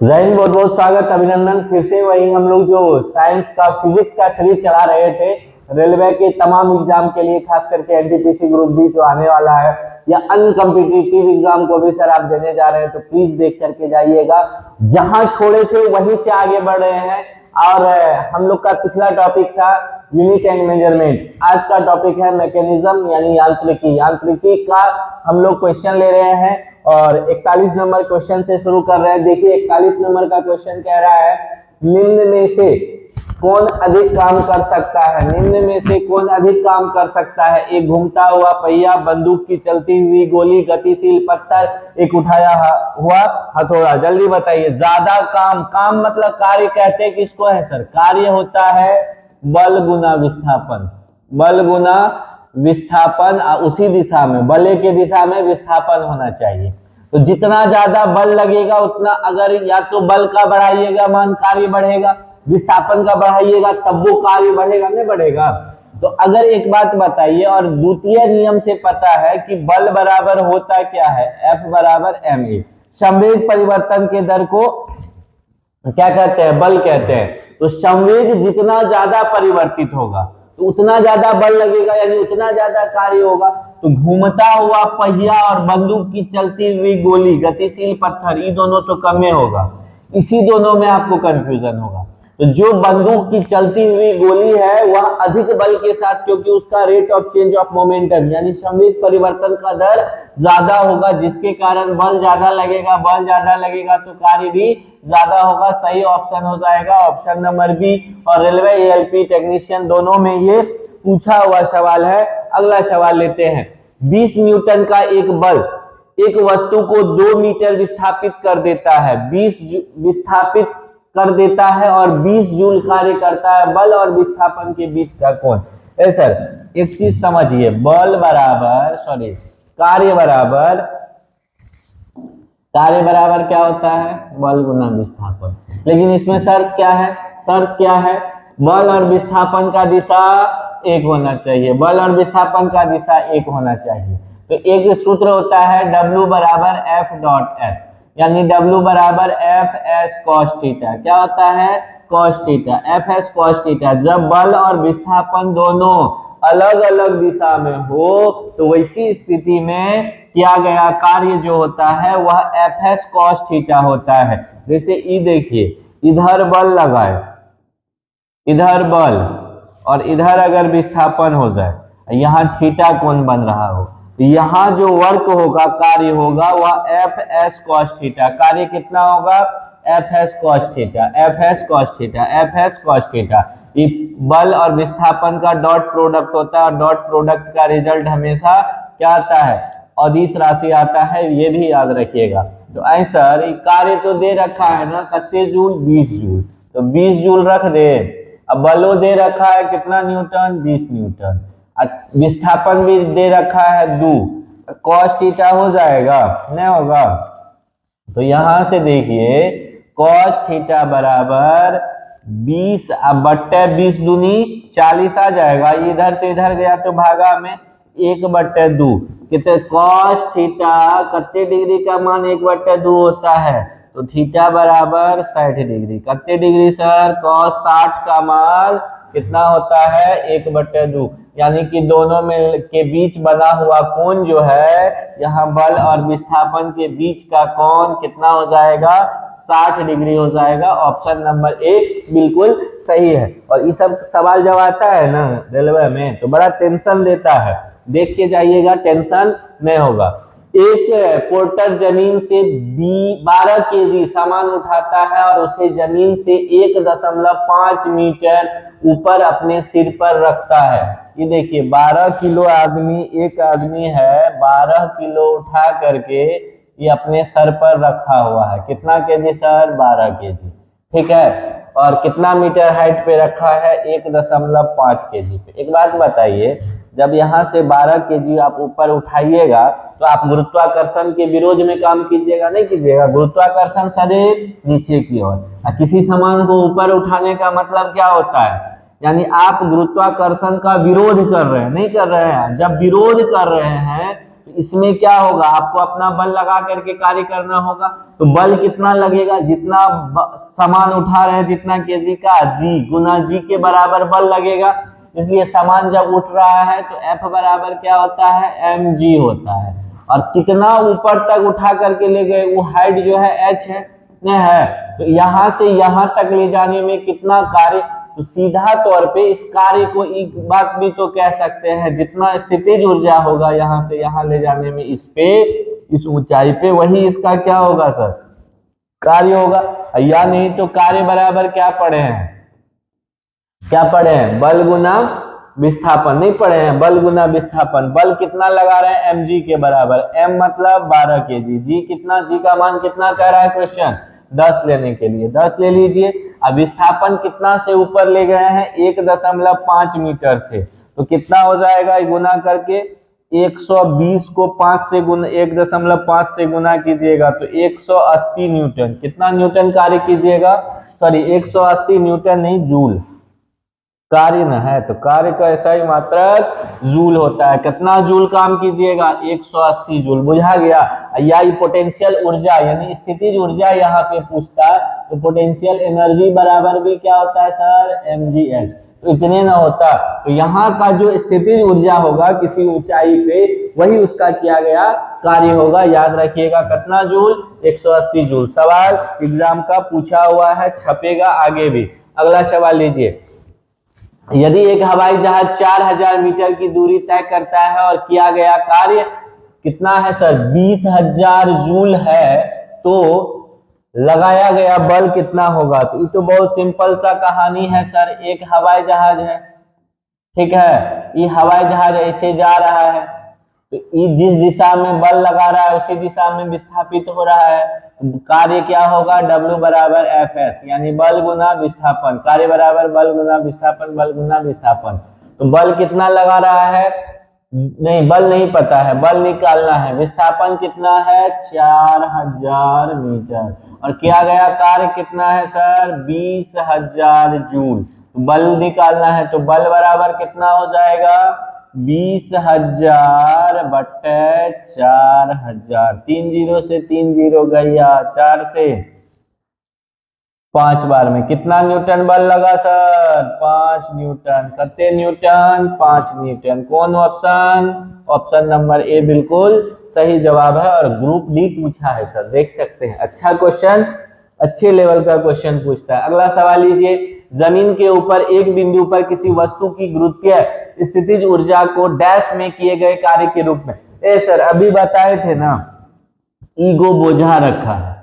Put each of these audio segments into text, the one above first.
जय हिंद, बहुत बहुत स्वागत, अभिनंदन। फिर से वही हम लोग जो साइंस का फिजिक्स का सीरीज चला रहे थे रेलवे के तमाम एग्जाम के लिए, खास करके एनटीपीसी ग्रुप डी जो आने वाला है या अन्य कॉम्पिटिटिव एग्जाम को भी सर आप देने जा रहे हैं, तो प्लीज देख करके जाइएगा। जहां छोड़े थे वहीं से आगे बढ़ रहे हैं। और हम लोग का पिछला टॉपिक था यूनिट एंड मेजरमेंट। आज का टॉपिक है मैकेनिज्म यानी यांत्रिकी। यांत्रिकी का हम लोग क्वेश्चन ले रहे हैं और 41 नंबर क्वेश्चन से शुरू कर रहे हैं। देखिए 41 नंबर का क्वेश्चन कह रहा है, निम्न में से कौन अधिक काम कर सकता है? निम्न में से कौन अधिक काम कर सकता है? एक घूमता हुआ पहिया, बंदूक की चलती हुई गोली, गतिशील पत्थर, एक उठाया हुआ हथौड़ा। जल्दी बताइए। ज्यादा काम, काम मतलब कार्य कहते हैं किसको है सर? कार्य होता है बल गुना विस्थापन। बल गुना विस्थापन, उसी दिशा में, बले के दिशा में विस्थापन होना चाहिए। तो जितना ज्यादा बल लगेगा उतना, अगर या तो बल का बढ़ाइएगा मान कार्य बढ़ेगा, विस्थापन का बढ़ाइएगा तब वो कार्य बढ़ेगा, नहीं बढ़ेगा। तो अगर एक बात बताइए, और द्वितीय नियम से पता है कि बल बराबर होता क्या है? F बराबर ma। संवेग परिवर्तन के दर को क्या कहते हैं? बल कहते हैं। तो संवेग जितना ज्यादा परिवर्तित होगा तो उतना ज्यादा बल लगेगा, यानी उतना ज्यादा कार्य होगा। तो घूमता हुआ पहिया और बंदूक की चलती हुई गोली, गतिशील पत्थर, ये दोनों तो कम में होगा। इसी दोनों में आपको कंफ्यूजन होगा। तो जो बंदूक की चलती हुई गोली है वह अधिक बल के साथ, क्योंकि उसका rate of change of momentum यानी संवेग परिवर्तन का दर ज्यादा होगा, जिसके कारण बल ज्यादा लगेगा। बल ज्यादा लगेगा तो कार्य भी ज्यादा होगा। सही ऑप्शन हो जाएगा ऑप्शन नंबर बी। और रेलवे एएलपी टेक्नीशियन दोनों में ये पूछा हुआ सवाल है। अगला सवाल लेते हैं। 20 न्यूटन का एक बल एक वस्तु को 2 मीटर विस्थापित कर देता है। 20 विस्थापित कर देता है और 20 जूल कार्य करता है। बल और विस्थापन के बीच का कोण। ए सर एक चीज समझिए, बल बराबर कार्य बराबर क्या होता है? बल गुना विस्थापन। लेकिन इसमें शर्त क्या है? शर्त क्या है? बल और विस्थापन का दिशा एक होना चाहिए। बल और विस्थापन का दिशा एक होना चाहिए। तो एक सूत्र होता है W बराबर F डॉट S, यानी W बराबर एफ एस कॉस थीटा। क्या होता है? Cos theta, F S cos theta. जब बल और विस्थापन दोनों अलग अलग दिशा में हो तो वैसी स्थिति में किया गया कार्य जो होता है वह एफ एस कॉस थीटा होता है। जैसे ई देखिए, इधर बल लगाए, इधर बल और इधर अगर विस्थापन हो जाए, यहाँ थीटा कोण बन रहा हो, यहाँ जो वर्क होगा, कार्य होगा, वह एफ एस कॉस थीटा। कार्य कितना होगा? F S cos theta, F S cos theta, F S cos theta. ये बल और विस्थापन का डॉट प्रोडक्ट होता है और डॉट प्रोडक्ट का रिजल्ट हमेशा क्या आता है? अदिश राशि आता है, ये भी याद रखिएगा। तो ऐसा कार्य तो दे रखा है ना, कितने जूल? 20 जूल। तो 20 जूल रख दे। अब बलो दे रखा है कितना न्यूटन? 20 न्यूटन। विस्थापन भी दे रखा है 2, कॉस थीटा हो जाएगा, नहीं होगा? तो यहां से देखिए कॉस थीटा बराबर 20 बट्टे 20 दूनी 40 आ जाएगा। इधर से इधर गया तो भागा में 1/2। कितने? कॉस थीटा कितने डिग्री का मान 1/2 होता है? तो थीटा बराबर 60 डिग्री। कितने डिग्री सर? कॉस 60 का मान कितना होता है? 1/2। यानी कि दोनों में के बीच बना हुआ कोण जो है, यहाँ बल और विस्थापन के बीच का कोण कितना हो जाएगा? 60 डिग्री हो जाएगा। ऑप्शन नंबर ए बिल्कुल सही है। और ये सब सवाल जब आता है ना रेलवे में तो बड़ा टेंशन देता है, देख के जाइएगा, टेंशन नहीं होगा। एक पोर्टर जमीन से 12 केजी सामान उठाता है और उसे जमीन से 1.5 मीटर ऊपर अपने सिर पर रखता है। ये देखिए 12 किलो आदमी, एक आदमी है 12 किलो उठा करके ये अपने सर पर रखा हुआ है। कितना केजी सर? 12 केजी। ठीक है। और कितना मीटर हाइट पे रखा है? 1.5 केजी पे। एक बात बताइए, जब यहाँ से 12 केजी आप ऊपर उठाइएगा तो आप गुरुत्वाकर्षण के विरोध में काम कीजिएगा, नहीं कीजिएगा? गुरुत्वाकर्षण सदैव नीचे की ओर। किसी सामान को ऊपर उठाने का मतलब क्या होता है? यानी आप गुरुत्वाकर्षण का विरोध कर रहे हैं, नहीं कर रहे हैं। जब विरोध कर रहे हैं तो इसमें क्या होगा, आपको अपना बल लगा करके कार्य करना होगा। तो बल कितना लगेगा, जितना सामान उठा रहे हैं, जितना केजी का, जी गुना जी के बराबर बल लगेगा। इसलिए सामान जब उठ रहा है तो F बराबर क्या होता है, mg होता है। और कितना ऊपर तक उठा करके ले गए, वो हाइट जो है h है, तो यहां से यहां तक ले जाने में कितना कार्य, तो सीधा तौर पे इस कार्य को एक बात भी तो कह सकते हैं, जितना स्थितिज ऊर्जा होगा यहाँ से यहाँ ले जाने में, इस पे, इस ऊंचाई पे, वही इसका क्या होगा सर, कार्य होगा। या नहीं तो कार्य बराबर क्या पढ़े हैं, क्या पढ़े हैं, बल गुना विस्थापन, नहीं पढ़े हैं, बल गुना विस्थापन। बल कितना लगा रहे हैं, mg के बराबर, m मतलब 12 kg, g कितना, g का मान कितना कह रहा है क्वेश्चन, 10 लेने के लिए 10 ले लीजिए। अब विस्थापन कितना से ऊपर ले गए हैं, 1.5 मीटर से, तो कितना हो जाएगा, गुना करके 120 को 5 से गुना, 1.5 से गुना कीजिएगा तो 180 न्यूटन, कितना न्यूटन कार्य कीजिएगा, सॉरी 180 न्यूटन नहीं, जूल कार्य न है, तो कार्य का ऐसा ही मात्रक जूल होता है। कितना जूल काम कीजिएगा, 180 जूल, बुझा गया। या पोटेंशियल ऊर्जा यानी स्थितिज ऊर्जा यहाँ पे पूछता है, तो पोटेंशियल एनर्जी बराबर भी क्या होता है सर, mgh, तो इतने ना होता, तो यहाँ का जो स्थितिज ऊर्जा होगा किसी ऊंचाई पे, वही उसका किया गया कार्य होगा। याद रखिएगा कितना जूल, 180 जूल। सवाल एग्जाम का पूछा हुआ है, छपेगा आगे भी। अगला सवाल लीजिए, यदि एक हवाई जहाज 4000 मीटर की दूरी तय करता है और किया गया कार्य कितना है सर, 20,000 जूल है, तो लगाया गया बल कितना होगा। तो ये तो बहुत सिंपल सा कहानी है सर, एक हवाई जहाज है, ठीक है, ये हवाई जहाज ऐसे जा रहा है, तो ये जिस दिशा में बल लगा रहा है उसी दिशा में विस्थापित हो रहा है, कार्य क्या होगा, W बराबर Fs, यानी बल गुना विस्थापन, कार्य बराबर बल गुना विस्थापन, बल गुना विस्थापन। तो बल कितना लगा रहा है, नहीं बल नहीं पता है, बल निकालना है। विस्थापन कितना है, 4000 मीटर, और किया गया कार्य कितना है सर, 20,000 जूल। बल निकालना है, तो बल बराबर कितना हो जाएगा, 20,000 बटे 4000, 3 जीरो से 3 जीरो गया, 4 से 5 बार में कितना न्यूटन बल लगा सर, 5 न्यूटन। कितने न्यूटन, 5 न्यूटन। कौन ऑप्शन, ऑप्शन नंबर ए बिल्कुल सही जवाब है, और ग्रुप डी पूछा है सर, देख सकते हैं। अच्छा क्वेश्चन, अच्छे लेवल का क्वेश्चन पूछता है। अगला सवाल लीजिए, जमीन के ऊपर एक बिंदु पर किसी वस्तु की गुरुत्वीय स्थितिज ऊर्जा को डैश में किए गए कार्य के रूप में, ए सर अभी बताए थे ना, ईगो बोझा रखा है,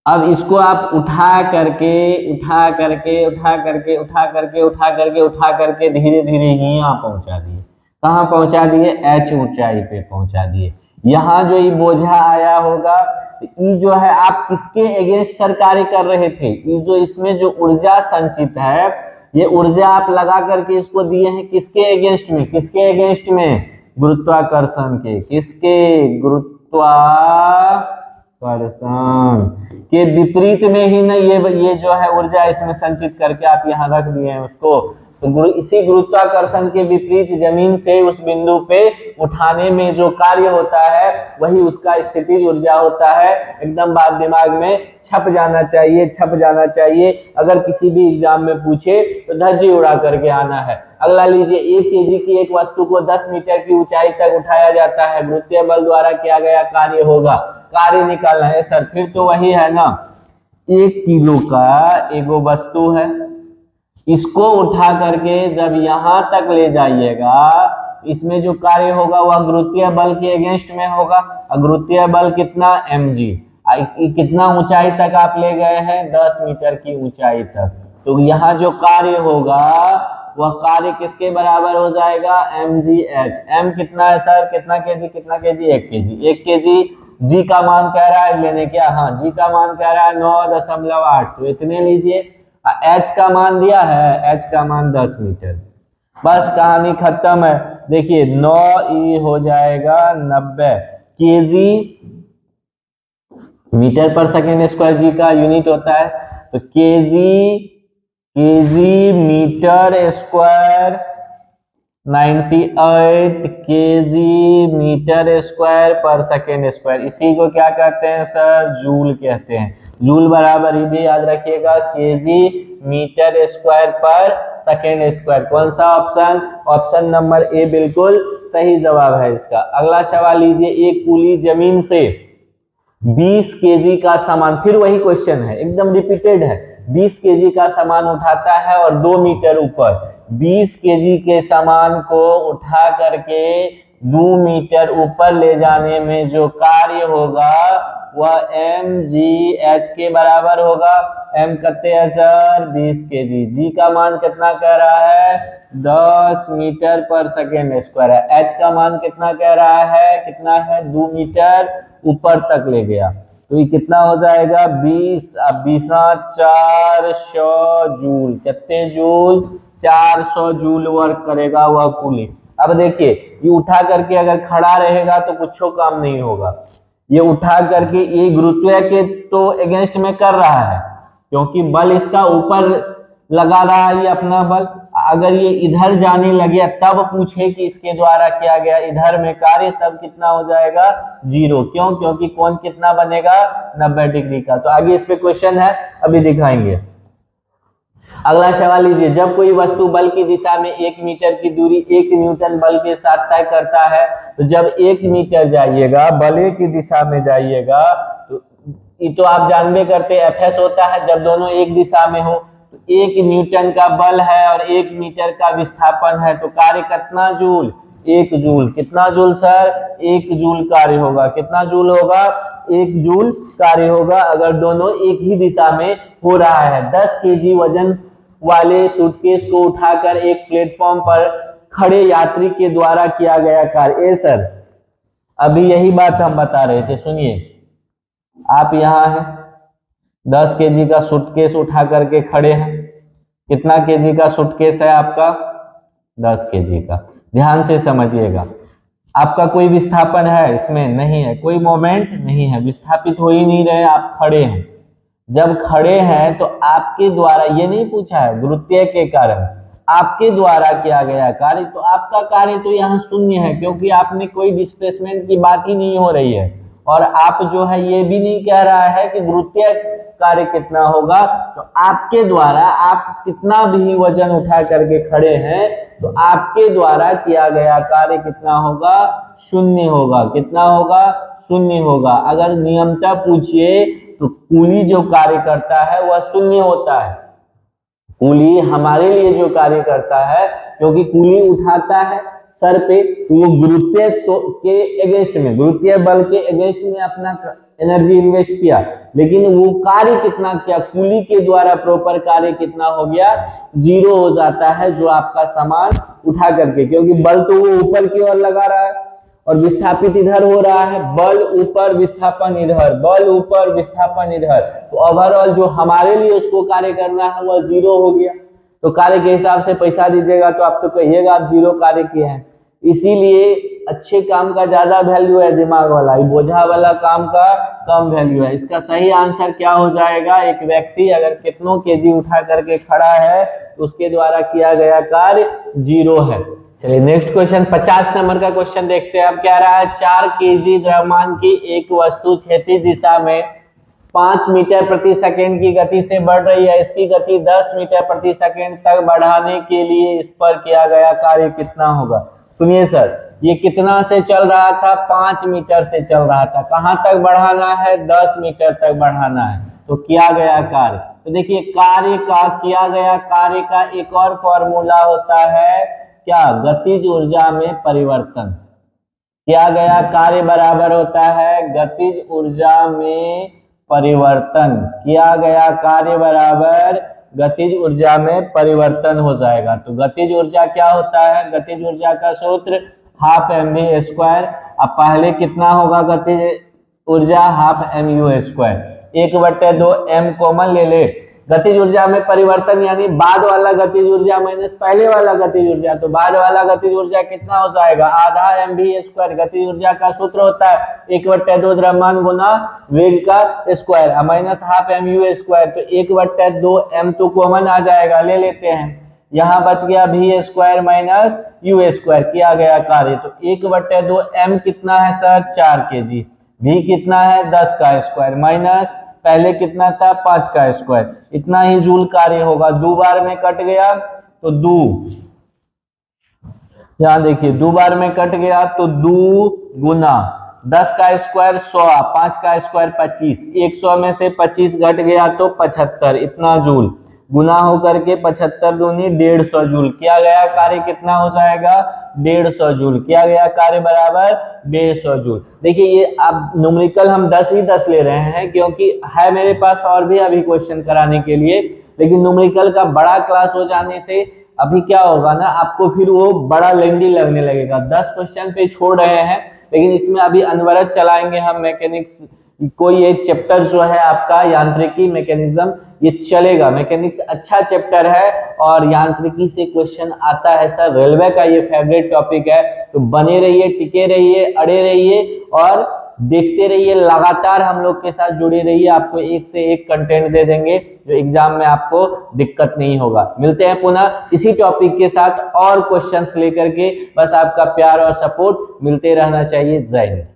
अब इसको आप उठा करके उठा करके उठा करके उठा करके उठा करके उठा करके धीरे धीरे यहाँ पहुंचा दिए। कहाँ पहुंचा दिए, H ऊंचाई पे पहुंचा दिए। यहाँ जो ये बोझा आया होगा, ये जो है आप किसके अगेंस्ट सर कार्य कर रहे थे, ये जो इसमें जो ऊर्जा संचित है, ये ऊर्जा आप लगा करके इसको दिए हैं किसके अगेंस्ट में, किसके अगेंस्ट में, गुरुत्वाकर्षण के, किसके, गुरुत्वाकर्षण के विपरीत में ही ना ये जो है ऊर्जा इसमें संचित करके आप यहाँ रख दिए हैं उसको। तो इसी गुरुत्वाकर्षण के विपरीत जमीन से उस बिंदु पे उठाने में जो कार्य होता है वही उसका स्थितिज ऊर्जा होता है। एकदम बात दिमाग में छप जाना चाहिए, छप जाना चाहिए। अगर किसी भी एग्जाम में पूछे तो धज्जी उड़ा करके आना है। अगला लीजिए, 1 केजी की एक वस्तु को 10 मीटर की ऊंचाई तक उठाया जाता है, गुरुत्वीय बल द्वारा किया गया कार्य होगा। कार्य निकालना है सर, फिर तो वही है ना, 1 किलो का एगो वस्तु है, इसको उठा करके जब यहां तक ले जाइएगा, इसमें जो कार्य होगा वह गुरुत्वीय बल के अगेंस्ट में होगा। गुरुत्वीय बल कितना, mg। कितना ऊंचाई तक आप ले गए हैं, 10 मीटर की ऊंचाई तक। तो यहाँ जो कार्य होगा वह कार्य किसके बराबर हो जाएगा, mgh। m कितना है सर, कितना केजी, कितना केजी, 1 केजी। 1 केजी g का मान कह रहा है लेने क्या, हाँ g का मान कह रहा है 9.8, तो इतने लीजिए। h का मान दिया है, h का मान 10 मीटर। बस कहानी खत्म है। देखिए 9 ई हो जाएगा 90 kg, metre per second square G का यूनिट होता है, तो kg metre square 98 kg metre square per second square. इसी को क्या कहते हैं सर? जूल कहते हैं। जूल बराबर ये भी याद रखिएगा KG metre square per second square. कौन सा ऑप्शन? ऑप्शन नंबर ए बिल्कुल सही जवाब है इसका। अगला सवाल लीजिए, एक कूली जमीन से 20 केजी का सामान, फिर वही क्वेश्चन है, एकदम रिपीटेड है। 20 केजी का सामान उठाता है और 2 मीटर ऊपर 20 केजी के सामान को उठा करके 2 मीटर ऊपर ले जाने में जो कार्य होगा वह mgh के बराबर होगा। m कितने है सर? 20 केजी। g का मान कितना कह रहा है? 10 मीटर पर सेकेंड स्क्वायर है। h का मान कितना कह रहा है? कितना है? 2 मीटर ऊपर तक ले गया, तो ये कितना हो जाएगा? 20। अब 20 400 जूल। कितने जूल? 400 जूल वर्क करेगा वह कूली। अब देखिए, ये उठा करके अगर खड़ा रहेगा तो कुछ काम नहीं होगा। ये उठा करके ये गुरुत्व के तो अगेंस्ट में कर रहा है, क्योंकि बल इसका ऊपर लगा रहा है, ये अपना बल। अगर ये इधर जाने लगे तब पूछे कि इसके द्वारा किया गया इधर में कार्य, तब कितना हो जाएगा? 0। क्यों? क्योंकि कोण कितना बनेगा? 90 डिग्री का। तो आगे इस पे क्वेश्चन है, अभी दिखाएंगे। अगला सवाल लीजिए, जब कोई वस्तु बल की दिशा में 1 मीटर की दूरी 1 न्यूटन बल के साथ तय करता है, तो जब 1 मीटर जाइएगा, बल की दिशा में जाइएगा, तो ये तो आप जानबे करते Fs होता है जब दोनों एक दिशा में हो। तो 1 न्यूटन का बल है और 1 मीटर का विस्थापन है, तो कार्य कितना जूल? 1 जूल। कितना जूल सर? 1 जूल कार्य होगा। कितना जूल होगा? 1 जूल कार्य होगा, अगर दोनों एक ही दिशा में हो रहा है। 10 केजी वजन वाले सूटकेस को उठाकर एक प्लेटफॉर्म पर खड़े यात्री के द्वारा किया गया कार्य। सर अभी यही बात हम बता रहे थे, सुनिए। आप यहाँ हैं, 10 केजी का सूटकेस उठा करके खड़े हैं। कितना केजी का सूटकेस है आपका? 10 केजी का। ध्यान से समझिएगा। आपका कोई विस्थापन है इसमें? नहीं है। कोई मोमेंट नहीं है, विस्थापित हो ही नहीं रहे, आप खड़े हैं। जब खड़े हैं तो आपके द्वारा, ये नहीं पूछा है गुरुत्व के कारण, आपके द्वारा किया गया कार्य, तो आपका कार्य तो यहाँ शून्य है, क्योंकि आपने कोई डिस्प्लेसमेंट की बात ही नहीं हो रही है। और आप जो है ये भी नहीं कह रहा है कि गुरुत्व कार्य कितना होगा। तो आपके द्वारा, आप कितना भी वजन उठा करके खड़े हैं, तो आपके द्वारा किया गया कार्य कितना होगा? शून्य होगा। कितना होगा? शून्य होगा। अगर नियमतः पूछिए तो कूली जो कार्य करता है वह शून्य होता है। कूली हमारे लिए जो कार्य करता है, क्योंकि कूली उठाता है सर पे, तो वो गुरुत्व के अगेंस्ट में, गुरुत्व बल के अगेंस्ट में अपना एनर्जी इन्वेस्ट किया, लेकिन वो कार्य कितना किया? कूली के द्वारा प्रॉपर कार्य कितना हो गया? 0 हो जाता है, जो आपका सामान उठा करके, क्योंकि बल तो वो ऊपर की ओर लगा रहा है और विस्थापित इधर हो रहा है। बल ऊपर, विस्थापन इधर, बल ऊपर, विस्थापन इधर, तो ओवरऑल जो हमारे लिए उसको कार्य करना है वह 0 हो गया। तो कार्य के हिसाब से पैसा दीजिएगा तो आप तो कहिएगा आप 0 कार्य किए हैं। इसीलिए अच्छे काम का ज्यादा वैल्यू है दिमाग वाला, बोझा वाला काम का कम वैल्यू है। इसका सही आंसर क्या हो जाएगा? एक व्यक्ति अगर कितनों केजी उठा करके खड़ा है तो उसके द्वारा किया गया कार्य 0 है। चलिए नेक्स्ट क्वेश्चन, 50 नंबर का क्वेश्चन देखते हैं। अब क्या रहा है? 4 केजी द्रव्यमान की एक वस्तु क्षैतिज दिशा में 5 मीटर प्रति सेकेंड की गति से बढ़ रही है। इसकी गति 10 मीटर प्रति सेकेंड तक बढ़ाने के लिए इस पर किया गया कार्य कितना होगा? सुनिए सर, ये कितना से चल रहा था? 5 मीटर से चल रहा था। कहाँ तक बढ़ाना है? 10 मीटर तक बढ़ाना है। तो किया गया कार्य, तो देखिए कार्य का, किया गया कार्य का एक और फॉर्मूला होता है क्या? गतिज ऊर्जा में परिवर्तन। किया गया कार्य बराबर होता है गतिज ऊर्जा में परिवर्तन। किया गया कार्य बराबर गतिज ऊर्जा में परिवर्तन हो जाएगा। तो गतिज ऊर्जा क्या होता है? गतिज ऊर्जा का सूत्र 12 mv²। अब पहले कितना होगा गतिज ऊर्जा? 12 mu²। 1/2 m कॉमन ले ले। गतिज ऊर्जा में परिवर्तन यानी बाद वाला गतिज ऊर्जा माइनस पहले वाला गतिज ऊर्जा, तो बाद वाला गतिज ऊर्जा कितना हो जाएगा? आधा mv²। गतिज ऊर्जा का सूत्र होता है 1/2 द्रव्यमान गुना वेग का स्क्वायर, माइनस 12 mu²। तो 1/2 m तो कॉमन आ जाएगा, ले लेते हैं। यहाँ बच गया V square minus U square, किया गया कार्य। तो 1/2 m कितना है सर 4 kg, v कितना है 10 का स्क्वायर माइनस पहले कितना था 5 का स्क्वायर, इतना ही जूल कार्य होगा। 2 बार में कट गया तो 2, यहाँ देखिए 2 बार में कट गया तो 2 गुना 10 का स्क्वायर 100, 5 का स्क्वायर 25, 100 में से 25 घट गया तो 75, इतना जूल गुना होकर के 75 दूनी 150 जूल, किया गया कार्य कितना हो जाएगा 150 जूल, किया गया कार्य बराबर 150 जूल। देखिए ये अब न्यूमेरिकल हम 10 ही 10 ले रहे हैं क्योंकि है मेरे पास और भी अभी क्वेश्चन कराने के लिए, लेकिन न्यूमेरिकल का बड़ा क्लास हो जाने से अभी क्या होगा ना आपको फिर वो बड़ा लेंदी लगने लगेगा। 10 क्वेश्चन पे छोड़ रहे हैं, लेकिन इसमें अभी अनवरत चलाएंगे हम मैकेनिक्स, कोई एक चैप्टर जो है आपका यांत्रिकी मैकेनिज्म ये चलेगा। मैकेनिक्स अच्छा चैप्टर है और यांत्रिकी से क्वेश्चन आता है सर, रेलवे का ये फेवरेट टॉपिक है। तो बने रहिए, टिके रहिए, अड़े रहिए और देखते रहिए, लगातार हम लोग के साथ जुड़े रहिए, आपको एक से एक कंटेंट दे देंगे जो एग्जाम में आपको दिक्कत नहीं होगा। मिलते हैं पुनः इसी टॉपिक के साथ और क्वेश्चंस लेकर के, बस आपका प्यार और सपोर्ट मिलते रहना चाहिए। जय हिंद।